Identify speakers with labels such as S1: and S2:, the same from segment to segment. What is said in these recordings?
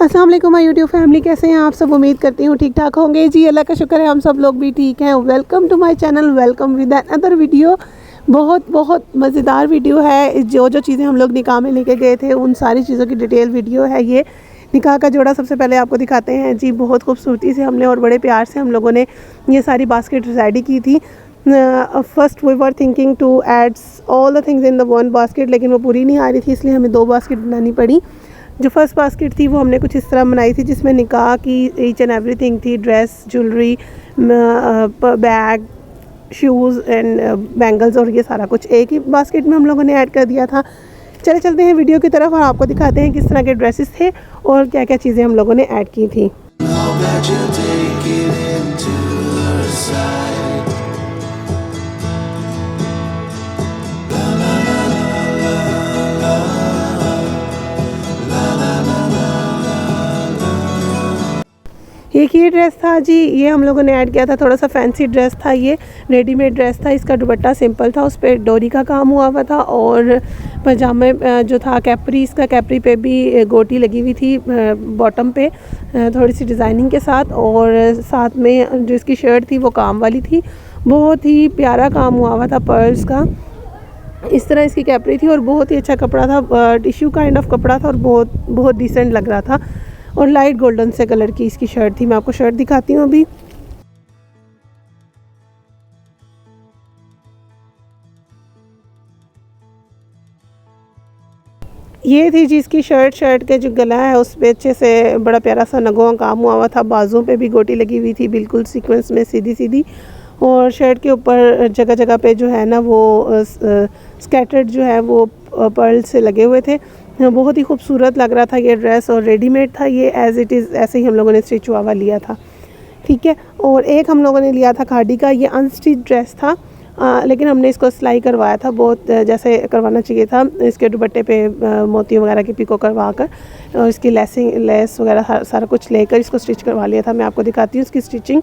S1: अस्सलाम वालेकुम my YouTube family, कैसे हैं आप सब। उम्मीद करती हूँ ठीक ठाक होंगे जी। अल्लाह का शुक्र है हम सब लोग भी ठीक हैं। Welcome to my channel, welcome with another video. बहुत मज़ेदार वीडियो है। जो चीज़ें हम लोग निकाह में लेके गए थे उन सारी चीज़ों की डिटेल वीडियो है ये। निकाह का जोड़ा सबसे पहले आपको दिखाते हैं जी। बहुत खूबसूरती से हमने और बड़े प्यार से हम लोगों ने ये सारी बास्केट रेडी की थी। First we were thinking to adds all the things in the one basket, लेकिन वो पूरी नहीं आ रही थी, इसलिए हमें 2 बास्केट बनानी पड़ी। जो फर्स्ट बास्केट थी वो हमने कुछ इस तरह बनाई थी, जिसमें निकाह की ईच एंड एवरीथिंग थी। Dress, jewellery, bag, shoes and bangles, और ये सारा कुछ एक ही बास्केट में हम लोगों ने ऐड कर दिया था। चलते हैं वीडियो की तरफ और आपको दिखाते हैं किस तरह के ड्रेसेस थे और क्या क्या चीज़ें हम लोगों ने ऐड की थी। एक ये ड्रेस था जी, ये हम लोगों ने ऐड किया था। थोड़ा सा फैंसी ड्रेस था, ये रेडीमेड ड्रेस था। इसका दुपट्टा सिंपल था, उस पर डोरी का काम हुआ था और पजामे जो था कैपरी, इसका कैपरी पे भी गोटी लगी हुई थी बॉटम पे थोड़ी सी डिज़ाइनिंग के साथ, और साथ में जो इसकी शर्ट थी वो काम वाली थी। बहुत ही प्यारा काम हुआ था पर्ल्स का। इस तरह इसकी कैपरी थी और बहुत ही अच्छा कपड़ा था, टिश्यू काइंड ऑफ कपड़ा था और बहुत डिसेंट लग रहा था। और लाइट गोल्डन से कलर की इसकी शर्ट थी। मैं आपको शर्ट दिखाती हूँ अभी। ये थी जी इसकी शर्ट के जो गला है उस पर अच्छे से बड़ा प्यारा सा नगों का काम हुआ था। बाजुओं पे भी गोटी लगी हुई थी, बिल्कुल सीक्वेंस में सीधी। और शर्ट के ऊपर जगह जगह पे जो है ना वो स्कैटर्ड जो है वो पर्ल से लगे हुए थे। बहुत ही खूबसूरत लग रहा था ये ड्रेस, और रेडीमेड था ये एज़ इट इज़, ऐसे ही हम लोगों ने स्टिच हुआ लिया था, ठीक है। और एक हम लोगों ने लिया था खादी का, ये अनस्टिच ड्रेस था, लेकिन हमने इसको सिलाई करवाया था बहुत जैसे करवाना चाहिए था। इसके दुपट्टे पे मोतियों वगैरह की पिको करवा कर और इसकी लेस वगैरह सारा कुछ लेकर इसको स्टिच करवा लिया था। मैं आपको दिखाती हूँ इसकी स्टिचिंग।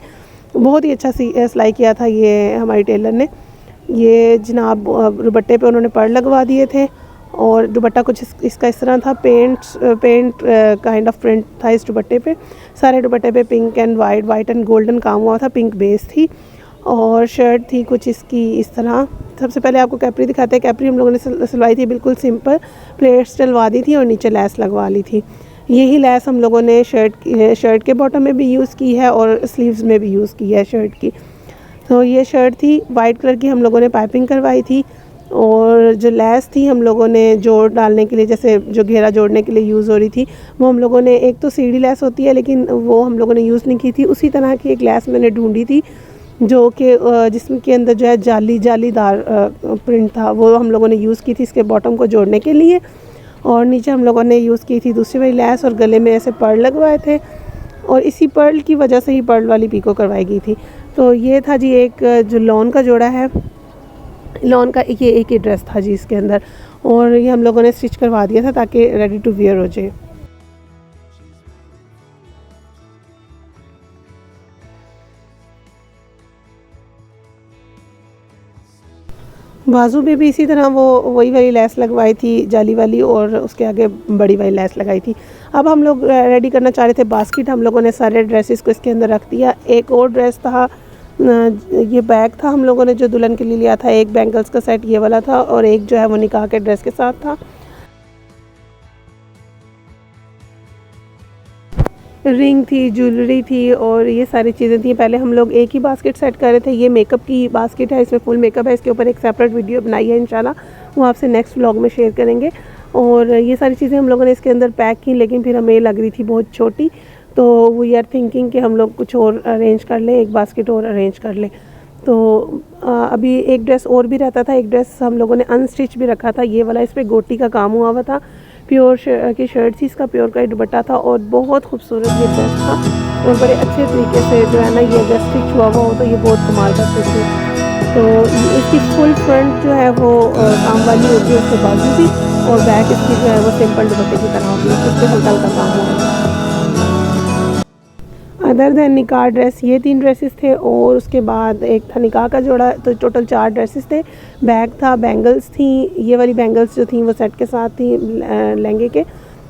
S1: बहुत ही अच्छा सिलाई किया था ये हमारी टेलर ने। ये जनाब दुपट्टे पे उन्होंने पर्ल लगवा दिए थे और दुपट्टा कुछ इसका इस तरह था। पेंट काइंड ऑफ प्रिंट था इस दुपट्टे पे। सारे दुपट्टे पे pink and white and golden काम हुआ था। पिंक बेस थी और शर्ट थी कुछ इसकी इस तरह। सबसे पहले आपको कैपरी दिखाते हैं। कैपरी हम लोगों ने सिलवाई थी बिल्कुल सिंपल, प्लेट्स डलवा दी थी और नीचे लेस लगवा ली थी। यही लेस हम लोगों ने शर्ट के बॉटम में भी यूज़ की है और स्लीव्स में भी यूज़ की है शर्ट की। तो ये शर्ट थी वाइट कलर की, हम लोगों ने पाइपिंग करवाई थी। और जो लेस थी हम लोगों ने जोड़ डालने के लिए, जैसे जो घेरा जोड़ने के लिए यूज़ हो रही थी, वो हम लोगों ने, एक तो सीढ़ी लेस होती है लेकिन वो हम लोगों ने यूज़ नहीं की थी। उसी तरह की एक लेस मैंने ढूंढी थी जो कि जिसके अंदर जो है जालीदार प्रिंट था, वो हम लोगों ने यूज़ की थी इसके बॉटम को जोड़ने के लिए। और नीचे हम लोगों ने यूज़ की थी दूसरी वाली लेस और गले में ऐसे पर्ल लगवाए थे और इसी पर्ल की वजह से ही पर्ल वाली पीको करवाई गई थी। तो ये था जी एक जो लॉन का जोड़ा है, लॉन का ये एक ही ड्रेस था जी इसके अंदर, और ये हम लोगों ने स्टिच करवा दिया था ताकि रेडी टू वियर हो जाए। बाजू में भी इसी तरह वही वाली लेस लगवाई थी जाली वाली, और उसके आगे बड़ी वाली लेस लगाई थी। अब हम लोग रेडी करना चाह रहे थे बास्केट। हम लोगों ने सारे ड्रेसेस को इसके अंदर रख दिया। एक और ड्रेस था, ये बैग था हम लोगों ने जो दुल्हन के लिए लिया था। एक बैंगल्स का सेट ये वाला था और एक जो है वो निकाह के ड्रेस के साथ था। रिंग थी, ज्वेलरी थी और ये सारी चीज़ें थी। पहले हम लोग एक ही बास्केट सेट कर रहे थे। ये मेकअप की बास्केट है, इसमें फुल मेकअप है। इसके ऊपर एक सेपरेट वीडियो बनाई है इंशाल्लाह, वो आपसे नेक्स्ट व्लॉग में शेयर करेंगे। और ये सारी चीज़ें हम लोगों ने इसके अंदर पैक की, लेकिन फिर हमें लग रही थी बहुत छोटी, तो वी आर थिंकिंग कि हम लोग कुछ और अरेंज कर लें, एक बास्केट और अरेंज कर लें। तो अभी एक ड्रेस और भी रहता था। एक ड्रेस हम लोगों ने अनस्टिच भी रखा था, ये वाला। इस पर गोटी का काम हुआ था। प्योर की शर्ट थी, इसका प्योर का ही दुपट्टा था और बहुत खूबसूरत ये ड्रेस था और बड़े अच्छे तरीके से जो है ना ये अगर स्टिच हुआ हो तो ये बहुत कमाल का स्टिच है। तो इसकी फुल फ्रंट जो है वो काम वाली होती है, उसके बाजू भी, और बैक इसकी जो है वो सिंपल दुपट्टे की तरह होती है, उसके हल्का हल्का काम हुआ है। अदर दैन निकाह ड्रेस ये 3 ड्रेसेस थे और उसके बाद एक था निकाह का जोड़ा। तो टोटल 4 ड्रेसेस थे। बैग था, बैंगल्स थी, ये वाली बैंगल्स जो थी वो सेट के साथ थी लहंगे के,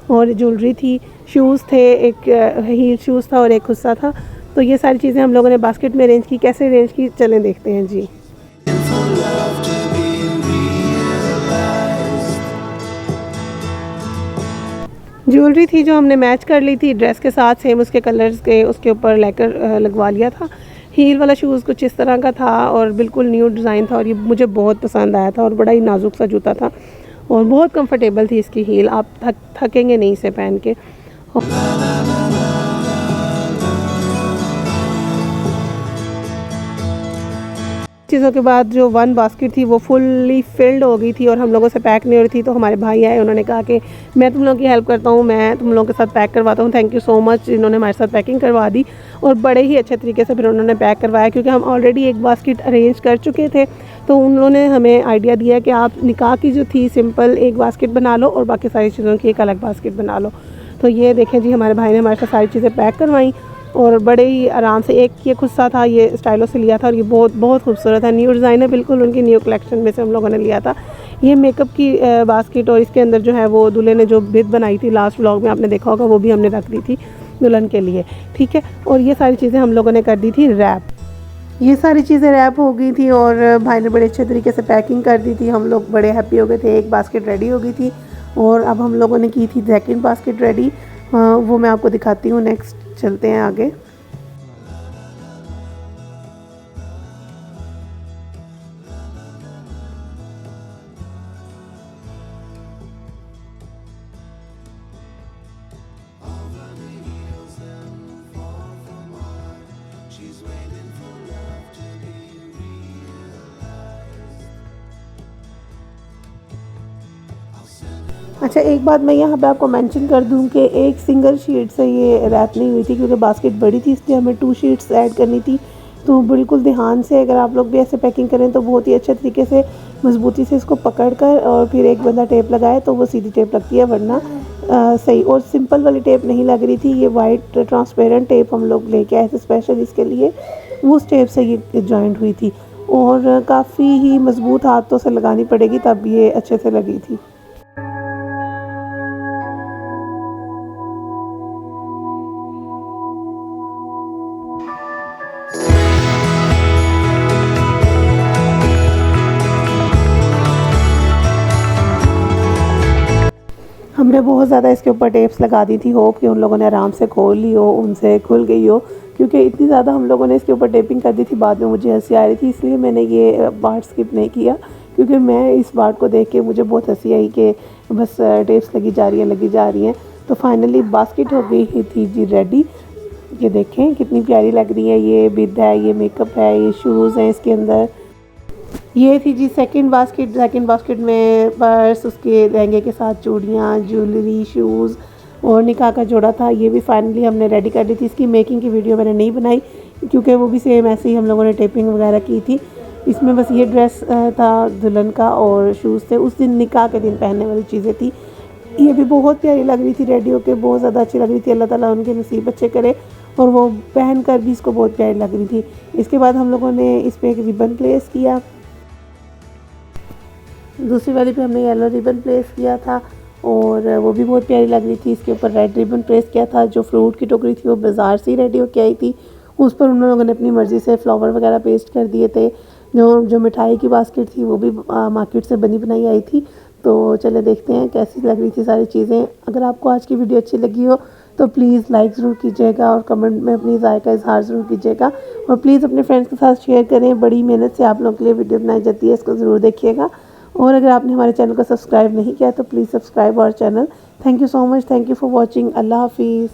S1: और ज्वेलरी थी, शूज़ थे, एक हील शूज़ था और एक खुस्सा था। तो ये सारी चीज़ें हम लोगों ने बास्केट में अरेंज की। कैसे अरेंज की चलें देखते हैं जी। ज्वेलरी थी जो हमने मैच कर ली थी ड्रेस के साथ, सेम उसके कलर्स के, उसके ऊपर लेकर लगवा लिया था। हील वाला शूज़ कुछ इस तरह का था और बिल्कुल न्यू डिज़ाइन था और ये मुझे बहुत पसंद आया था और बड़ा ही नाजुक सा जूता था और बहुत कंफर्टेबल थी इसकी हील, आप थकेंगे नहीं इसे पहन के। चीज़ों के बाद जो वन बास्केट थी वो फुल्ली फिल्ड हो गई थी और हम लोगों से पैक नहीं हो रही थी। तो हमारे भाई आए, उन्होंने कहा कि मैं तुम लोगों की हेल्प करता हूँ, मैं तुम लोगों के साथ पैक करवाता हूँ। थैंक यू सो मच, इन्होंने हमारे साथ पैकिंग करवा दी और बड़े ही अच्छे तरीके से फिर उन्होंने पैक करवाया, क्योंकि हम ऑलरेडी एक बास्केट अरेंज कर चुके थे। तो उन्होंने हमें आइडिया दिया कि आप निकाह की जो थी सिंपल एक बास्केट बना लो और बाकी सारी चीज़ों की एक अलग बास्केट बना लो। तो ये देखें जी, हमारे भाई ने हमारे साथ सारी चीज़ें पैक करवाई और बड़े ही आराम से। एक ये खुस्सा था, ये स्टाइलो से लिया था और ये बहुत बहुत खूबसूरत है, न्यू डिज़ाइन है, बिल्कुल उनकी न्यू कलेक्शन में से हम लोगों ने लिया था। ये मेकअप की बास्केट और इसके अंदर जो है वो दूल्हे ने जो बिद बनाई थी लास्ट व्लॉग में आपने देखा होगा, वो भी हमने रख दी थी दुल्हन के लिए, ठीक है। और ये सारी चीज़ें हम लोगों ने कर दी थी रैप। ये सारी चीज़ें रैप हो गई थी और भाई ने बड़े अच्छे तरीके से पैकिंग कर दी थी। हम लोग बड़े हैप्पी हो गए थे, एक बास्केट रेडी हो गई थी और अब हम लोगों ने की थी सेकंड बास्केट रेडी। वो मैं आपको दिखाती हूँ। नेक्स्ट चलते हैं आगे। अच्छा, एक बात मैं यहाँ पे आपको मेंशन कर दूँ कि एक सिंगल शीट से ये रैप नहीं हुई थी, क्योंकि बास्केट बड़ी थी इसलिए हमें 2 शीट्स ऐड करनी थी। तो बिल्कुल ध्यान से अगर आप लोग भी ऐसे पैकिंग करें तो बहुत ही अच्छे तरीके से मजबूती से इसको पकड़ कर और फिर एक बंदा टेप लगाए तो वो सीधी टेप लगती है, वरना सही। और सिंपल वाली टेप नहीं लग रही थी, ये वाइट ट्रांसपेरेंट टेप हम लोग लेके आए थे स्पेशल इसके लिए, उस टेप से ये जॉइंट हुई थी और काफ़ी ही मजबूत हाथों से लगानी पड़ेगी तब ये अच्छे से लगी थी। हमने बहुत ज़्यादा इसके ऊपर टेप्स लगा दी थी, होप कि उन लोगों ने आराम से खोल ली हो, उनसे खुल गई हो, क्योंकि इतनी ज़्यादा हम लोगों ने इसके ऊपर टेपिंग कर दी थी। बाद में मुझे हंसी आ रही थी, इसलिए मैंने ये पार्ट स्किप नहीं किया, क्योंकि मैं इस पार्ट को देख के मुझे बहुत हंसी आई कि बस टेप्स लगी जा रही हैं। तो फाइनली बास्केट हो गई थी जी रेडी। ये देखें कितनी प्यारी लग रही है, ये बिद है, ये मेकअप है, ये शूज़ हैं इसके अंदर। ये थी जी सेकंड बास्केट में पर्स, उसके लहंगे के साथ चूड़ियाँ, ज्वेलरी, शूज़ और निकाह का जोड़ा था। ये भी फाइनली हमने रेडी कर ली थी। इसकी मेकिंग की वीडियो मैंने नहीं बनाई, क्योंकि वो भी सेम ऐसे ही हम लोगों ने टेपिंग वगैरह की थी। इसमें बस ये ड्रेस था दुल्हन का और शूज़ थे, उस दिन निकाह के दिन पहनने वाली चीज़ें थी। ये भी बहुत प्यारी लग रही थी रेडी होके, बहुत ज़्यादा अच्छी लग रही थी। अल्लाह ताला उनके नसीब अच्छे करे, और वो पहन कर भी इसको बहुत प्यारी लग रही थी। इसके बाद हम लोगों ने इस पर एक रिबन प्लेस किया, दूसरी वाली पे हमने येलो रिबन प्लेस किया था और वो भी बहुत प्यारी लग रही थी। इसके ऊपर रेड रिबन प्लेस किया था। जो फ्रूट की टोकरी थी वो बाज़ार से ही रेडी होके आई थी, उस पर उन लोगों ने अपनी मर्ज़ी से फ्लावर वगैरह पेस्ट कर दिए थे। जो मिठाई की बास्केट थी वो भी मार्केट से बनी बनाई आई थी। तो चले देखते हैं कैसी लग रही थी सारी चीज़ें। अगर आपको आज की वीडियो अच्छी लगी हो तो प्लीज़ लाइक ज़रूर कीजिएगा और कमेंट में अपनी राय का इजहार ज़रूर कीजिएगा, और प्लीज़ अपने फ्रेंड्स के साथ शेयर करें। बड़ी मेहनत से आप लोगों के लिए वीडियो बनाई जाती है, इसको ज़रूर देखिएगा। और अगर आपने हमारे चैनल को सब्सक्राइब नहीं किया तो please subscribe our channel. Thank you so much, thank you for watching. Allah हाफिज़।